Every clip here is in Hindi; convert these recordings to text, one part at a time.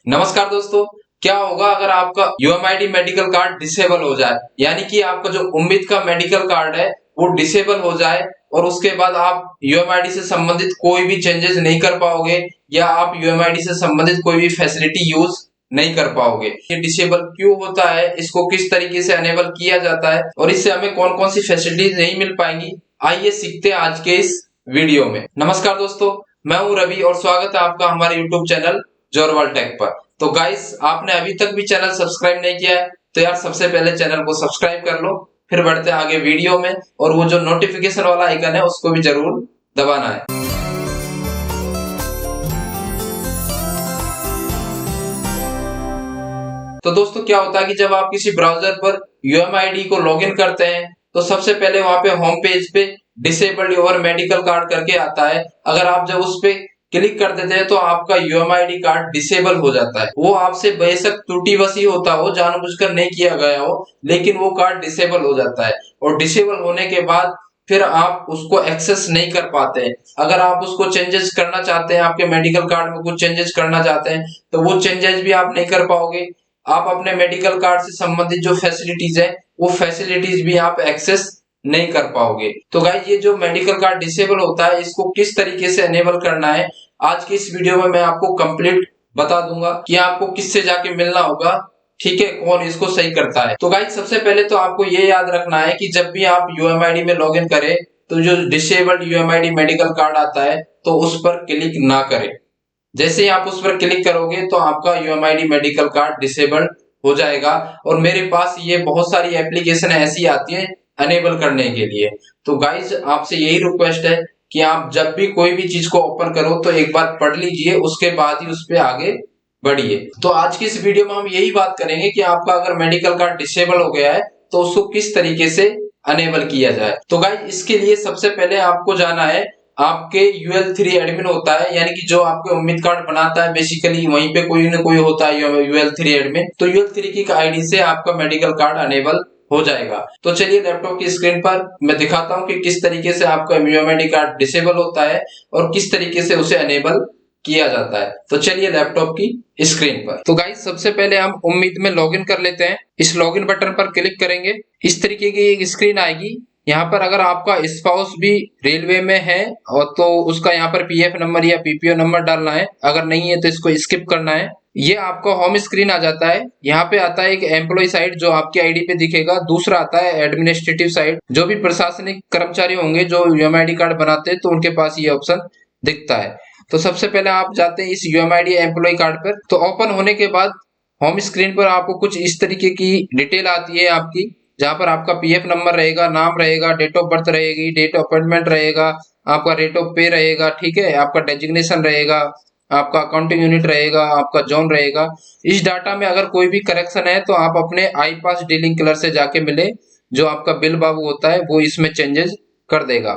नमस्कार दोस्तों। क्या होगा अगर आपका यूएमआईडी मेडिकल कार्ड डिसेबल हो जाए, यानी कि आपका जो उम्मीद का मेडिकल कार्ड है वो डिसेबल हो जाए और उसके बाद आप यूएमआईडी से संबंधित कोई भी चेंजेस नहीं कर पाओगे या आप यूएमआईडी से संबंधित कोई भी फैसिलिटी यूज नहीं कर पाओगे। ये डिसेबल क्यों होता है, इसको किस तरीके से अनेबल किया जाता है और इससे हमें कौन कौन सी फैसिलिटीज नहीं मिल पाएंगी, आइए सीखते हैं आज के इस वीडियो में। नमस्कार दोस्तों, मैं हूं रवि और स्वागत है आपका हमारे यूट्यूब चैनल जोरवाल टेक पर। तो गाइस, आपने अभी तक भी चैनल सब्सक्राइब नहीं किया है तो यार सबसे पहले चैनल को सब्सक्राइब कर लो, फिर बढ़ते हैं आगे वीडियो में और वो जो नोटिफिकेशन वाला आइकन है उसको भी जरूर दबाना है। तो दोस्तों क्या होता है कि जब आप किसी ब्राउजर पर यूएमआईडी को लॉगिन करते हैं तो सबसे पहले वहां पे होम पेज पे डिसेबल्ड योर मेडिकल कार्ड करके आता है। अगर आप जब उस पे क्लिक कर देते हैं तो आपका यूएमआईडी कार्ड डिसेबल हो जाता है। वो आपसे बेशक त्रुटिवश होता हो, जानबूझकर नहीं किया गया हो, लेकिन वो कार्ड डिसेबल हो जाता है और डिसेबल होने के बाद फिर आप उसको एक्सेस नहीं कर पाते हैं। अगर आप उसको चेंजेस करना चाहते हैं, आपके मेडिकल कार्ड में कुछ चेंजेस करना चाहते हैं तो वो चेंजेस भी आप नहीं कर पाओगे। आप अपने मेडिकल कार्ड से संबंधित जो फैसिलिटीज है वो फैसिलिटीज भी आप एक्सेस नहीं कर पाओगे। तो गाइस, ये जो मेडिकल कार्ड डिसेबल होता है इसको किस तरीके से एनेबल करना है आज की इस वीडियो में मैं आपको कंप्लीट बता दूंगा कि आपको किससे जाके मिलना होगा, ठीक है, कौन इसको सही करता है। तो गाइस, सबसे पहले तो आपको ये याद रखना है कि जब भी आप यूएमआईडी में लॉगिन करें तो जो डिसेबल्ड यूएमआईडी मेडिकल कार्ड आता है तो उस पर क्लिक ना करें। जैसे ही आप उस पर क्लिक करोगे तो आपका यूएमआईडी मेडिकल कार्ड डिसेबल्ड हो जाएगा और मेरे पास ये बहुत सारी एप्लीकेशन ऐसी आती है अनेबल करने के लिए। तो गाइज, आपसे यही रिक्वेस्ट है कि आप जब भी कोई भी चीज को ओपन करो तो एक बार पढ़ लीजिए, उसके बाद ही उस पर आगे बढ़िए। तो आज की इस वीडियो में हम यही बात करेंगे कि आपका अगर मेडिकल कार्ड डिसेबल हो गया है तो उसको किस तरीके से अनेबल किया जाए। तो गाइज, इसके लिए सबसे पहले आपको जाना है, आपके UL3 एडमिन होता है, यानी कि जो आपके उम्मीद कार्ड बनाता है, बेसिकली वहीं पे कोई ना कोई होता है UL3 एडमिन। तो UL3 की आईडी से आपका मेडिकल कार्ड अनेबल हो जाएगा। तो चलिए लैपटॉप की स्क्रीन पर मैं दिखाता हूं कि किस तरीके से आपका यूएमआईडी कार्ड डिसेबल होता है और किस तरीके से उसे अनेबल किया जाता है। तो चलिए लैपटॉप की स्क्रीन पर। तो गाइस, सबसे पहले हम उम्मीद में लॉगिन कर लेते हैं। इस लॉगिन बटन पर क्लिक करेंगे, इस तरीके की एक स्क्रीन आएगी। यहाँ पर अगर आपका स्पाउस भी रेलवे में है और तो उसका यहाँ पर पीएफ नंबर या पीपीओ नंबर डालना है, अगर नहीं है तो इसको स्किप करना है। ये आपका होम स्क्रीन आ जाता है। यहाँ पे आता है एक एम्प्लॉय साइट जो आपकी आईडी पे दिखेगा, दूसरा आता है एडमिनिस्ट्रेटिव साइट, जो भी प्रशासनिक कर्मचारी होंगे जो यूएमआईडी कार्ड बनाते हैं तो उनके पास ये ऑप्शन दिखता है। तो सबसे पहले आप जाते हैं इस यूएमआईडी एम्प्लॉय कार्ड पर। तो ओपन होने के बाद होम स्क्रीन पर आपको कुछ इस तरीके की डिटेल आती है आपकी, जहां पर आपका पीएफ नंबर रहेगा, नाम रहेगा, डेट ऑफ बर्थ रहेगी, डेट ऑफ अपॉइंटमेंट रहेगा, आपका रेट ऑफ पे रहेगा, ठीक है, आपका डेजिग्नेशन रहेगा, आपका अकाउंटिंग यूनिट रहेगा, आपका जोन रहेगा। इस डाटा में अगर कोई भी करेक्शन है तो आप अपने आई पास डीलिंग क्लर्क से जाके मिले, जो आपका बिल बाबू होता है वो इसमें चेंजेस कर देगा।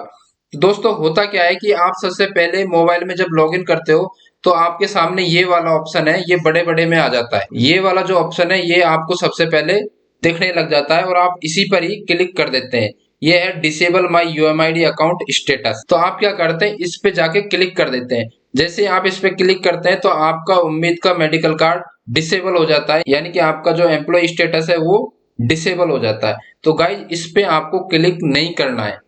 तो दोस्तों होता क्या है कि आप सबसे पहले मोबाइल में जब लॉगिन करते हो तो आपके सामने ये वाला ऑप्शन है, ये बड़े बड़े में आ जाता है। ये वाला जो ऑप्शन है ये आपको सबसे पहले दिखने लग जाता है और आप इसी पर ही क्लिक कर देते हैं। ये है डिसेबल माई यूएमआईडी अकाउंट स्टेटस। तो आप क्या करते हैं, इस पे जाके क्लिक कर देते हैं। जैसे ही आप इस पे क्लिक करते हैं तो आपका उम्मीद का मेडिकल कार्ड डिसेबल हो जाता है, यानी कि आपका जो एम्प्लॉय स्टेटस है वो डिसेबल हो जाता है। तो गाइज, इस पे आपको क्लिक नहीं करना है।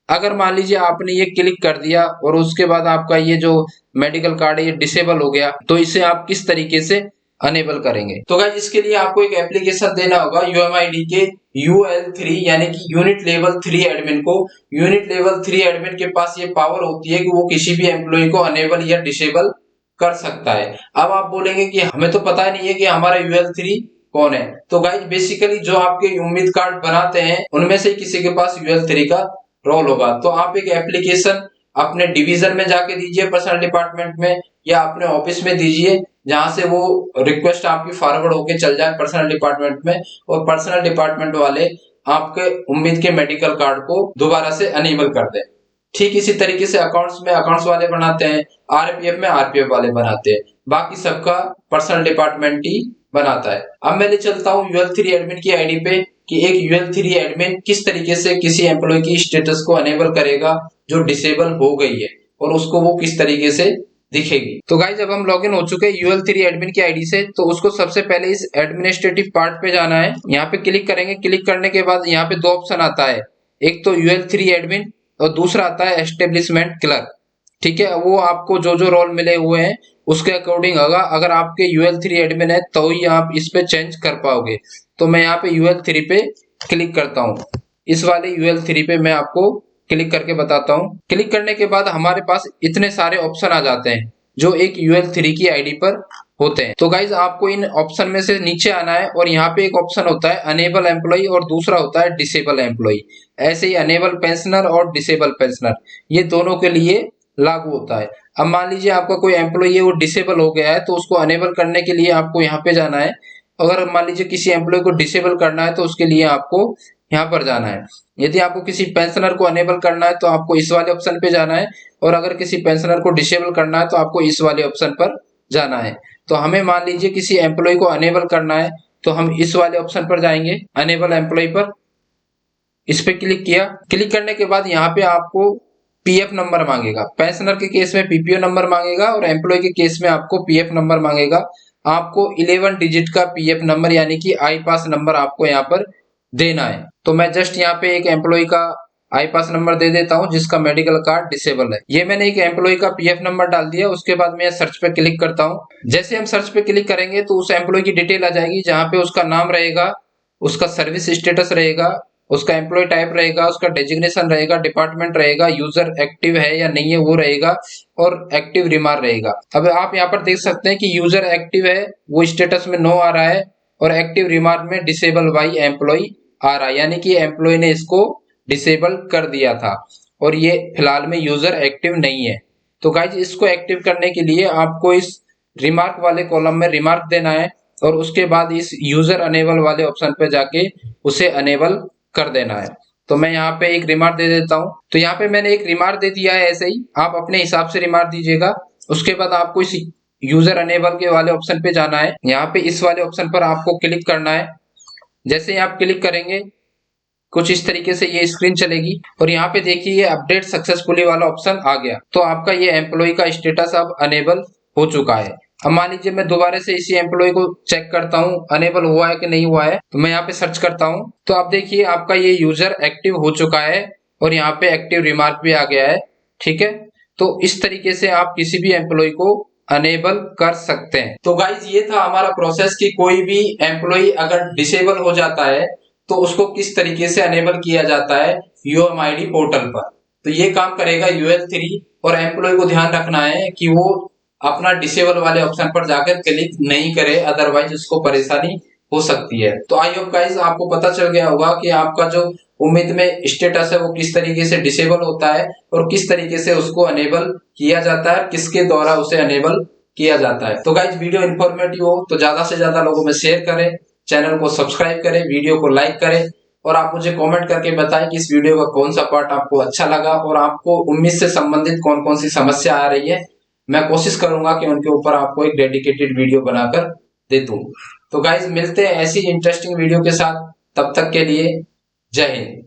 अगर मान लीजिए आपने ये क्लिक कर दिया और उसके बाद आपका ये जो मेडिकल कार्ड है ये डिसेबल हो गया, तो इसे आप किस तरीके से अनेबल करेंगे। तो गाइस, इसके लिए आपको एक एप्लीकेशन देना होगा यूएमआईडी के UL3 यानी कि यूनिट लेवल 3 एडमिन को। यूनिट लेवल 3 एडमिन के पास ये पावर होती है कि वो किसी भी एम्प्लॉय को अनेबल या डिसेबल कर सकता है। अब आप बोलेंगे कि हमें तो पता नहीं है कि हमारा UL3 कौन है। तो गाइस, बेसिकली जो आपके उम्मीद कार्ड बनाते हैं उनमें से किसी के पास UL3 का रोल होगा। तो आप एक एप्लीकेशन अपने डिवीजन में जाके दीजिए, पर्सनल डिपार्टमेंट में, या अपने ऑफिस में दीजिए, जहां से वो रिक्वेस्ट आपकी फॉरवर्ड होके चल जाए पर्सनल डिपार्टमेंट में और पर्सनल डिपार्टमेंट वाले आपके उम्मीद के मेडिकल कार्ड को दोबारा से अनेबल कर दें। ठीक इसी तरीके से अकाउंट्स में अकाउंट्स वाले बनाते हैं, आरपीएफ में आरपीएफ वाले बनाते हैं, बाकी सबका पर्सनल डिपार्टमेंट ही बनाता है। अब मैं ले चलता हूँ UL3 एडमिन की आईडी पे कि एक UL3 एडमिन किस तरीके से किसी एम्प्लॉय की स्टेटस को अनेबल करेगा जो डिसेबल हो गई है और उसको वो किस तरीके से दिखेगी। तो गाइज जब हम लॉगिन हो चुके हैं UL3 एडमिन की आईडी से, तो उसको सबसे पहले इस एडमिनिस्ट्रेटिव पार्ट पे जाना है। यहाँ पे क्लिक करेंगे। क्लिक करने के बाद यहाँ पे दो ऑप्शन आता है, एक तो UL3 एडमिन और दूसरा आता है एस्टेब्लिशमेंट क्लर्क। ठीक है, वो आपको जो जो रोल मिले हुए हैं उसके अकॉर्डिंग होगा। अगर आपके UL3 एडमिन है तो ही आप इस पे चेंज कर पाओगे। तो मैं यहाँ पे UL3 पे क्लिक करता हूँ। इस वाले UL3 पे मैं आपको क्लिक करके बताता हूँ। क्लिक करने के बाद हमारे पास इतने सारे ऑप्शन आ जाते हैं जो एक UL3 की आईडी पर होते हैं। तो गाइज आपको इन ऑप्शन में से नीचे आना है और यहाँ पे एक ऑप्शन होता है अनेबल एम्प्लॉय और दूसरा होता है डिसेबल एम्प्लॉय। ऐसे ही अनेबल पेंशनर और डिसेबल पेंशनर ये दोनों के लिए लागू होता है। अब मान लीजिए आपका कोई एम्प्लॉय है वो डिसेबल हो गया है, तो उसको अनेबल करने के लिए आपको यहाँ पे जाना है। अगर मान लीजिए किसी एम्प्लॉय को डिसेबल करना है तो उसके लिए आपको यहाँ पर जाना है। यदि आपको किसी पेंशनर को अनेबल करना है तो आपको इस वाले ऑप्शन पे जाना है, और अगर किसी पेंशनर को डिसेबल करना है तो आपको इस वाले ऑप्शन पर जाना है। तो हमें मान लीजिए किसी एम्प्लॉय को अनेबल करना है तो हम इस वाले ऑप्शन पर जाएंगे, अनेबल एम्प्लॉय पर। इस पे क्लिक किया। क्लिक करने के बाद यहाँ पे आपको पीएफ नंबर मांगेगा। पेंशनर के केस में पीपीओ नंबर मांगेगा और एम्प्लॉय के केस में आपको पीएफ नंबर मांगेगा। आपको 11 डिजिट का पीएफ नंबर यानी कि आई पास नंबर आपको यहाँ पर देना है। तो मैं जस्ट यहाँ पे एक एम्प्लॉय का आई पास नंबर दे देता हूँ जिसका मेडिकल कार्ड डिसेबल है। ये मैंने एक एम्प्लॉय का पीएफ नंबर डाल दिया। उसके बाद मैं सर्च पे क्लिक करता हूँ। जैसे हम सर्च पे क्लिक करेंगे तो उस एम्प्लॉय की डिटेल आ जाएगी, जहाँ पे उसका नाम रहेगा, उसका सर्विस स्टेटस रहेगा, उसका एम्प्लॉय टाइप रहेगा, उसका डेजिग्नेशन रहेगा, डिपार्टमेंट रहेगा, यूजर एक्टिव है या नहीं है वो रहेगा, और एक्टिव रिमार्क रहेगा। अब आप यहाँ पर देख सकते हैं कि यूजर एक्टिव है वो स्टेटस में नो आ रहा है, और एक्टिव रिमार्क में डिसेबल बाई एम्प्लॉय आ रहा है, यानी कि एम्प्लॉय ने इसको डिसेबल कर दिया था और ये फिलहाल में यूजर एक्टिव नहीं है। तो गाइज इसको एक्टिव करने के लिए आपको इस रिमार्क वाले कॉलम में रिमार्क देना है और उसके बाद इस यूजर अनेबल वाले ऑप्शन पे जाके उसे अनेबल कर देना है। तो मैं यहाँ पे एक रिमार्क दे देता हूँ। तो यहाँ पे मैंने एक रिमार्क दे दिया है, ऐसे ही आप अपने हिसाब से रिमार्क दीजिएगा। उसके बाद आपको इस यूजर अनेबल के वाले ऑप्शन पे जाना है। यहाँ पे इस वाले ऑप्शन पर आपको क्लिक करना है। जैसे ही आप क्लिक करेंगे कुछ इस तरीके से ये स्क्रीन चलेगी और यहाँ पे देखिए ये अपडेट सक्सेसफुली वाला ऑप्शन आ गया। तो आपका ये एम्प्लॉय का स्टेटस अब अनेबल हो चुका है। अब मान लीजिए मैं दोबारा से इसी एम्प्लॉय को चेक करता हूँ अनेबल हुआ है कि नहीं हुआ है। तो मैं यहाँ पे सर्च करता हूँ, तो आप देखिए आपका ये यूजर एक्टिव हो चुका है और यहाँ पे एक्टिव रिमार्क भी आ गया है। ठीक है, तो इस तरीके से आप किसी भी एम्प्लॉय को अनेबल कर सकते हैं। तो गाइज ये था हमारा प्रोसेस कि कोई भी एम्प्लॉय अगर डिसेबल हो जाता है तो उसको किस तरीके से अनेबल किया जाता है UMID पोर्टल पर। तो ये काम करेगा UL3, और एम्प्लॉय को ध्यान रखना है कि वो अपना डिसेबल वाले ऑप्शन पर जाकर क्लिक नहीं करे, अदरवाइज उसको परेशानी हो सकती है। तो आई होप गाइस आपको पता चल गया होगा कि आपका जो उम्मीद में स्टेटस है वो किस तरीके से डिसेबल होता है और किस तरीके से उसको अनेबल किया जाता है, किसके द्वारा उसे अनेबल किया जाता है। तो गाइस वीडियो इन्फॉर्मेटिव हो तो ज्यादा से ज्यादा लोगों में शेयर करें, चैनल को सब्सक्राइब करें, वीडियो को लाइक करें, और आप मुझे कमेंट करके बताएं कि इस वीडियो का कौन सा पार्ट आपको अच्छा लगा और आपको उम्मीद से संबंधित कौन कौन सी समस्या आ रही है। मैं कोशिश करूंगा कि उनके ऊपर आपको एक डेडिकेटेड वीडियो बनाकर दे दूं। तो गाइज मिलते हैं ऐसी इंटरेस्टिंग वीडियो के साथ, तब तक के लिए जय हिंद।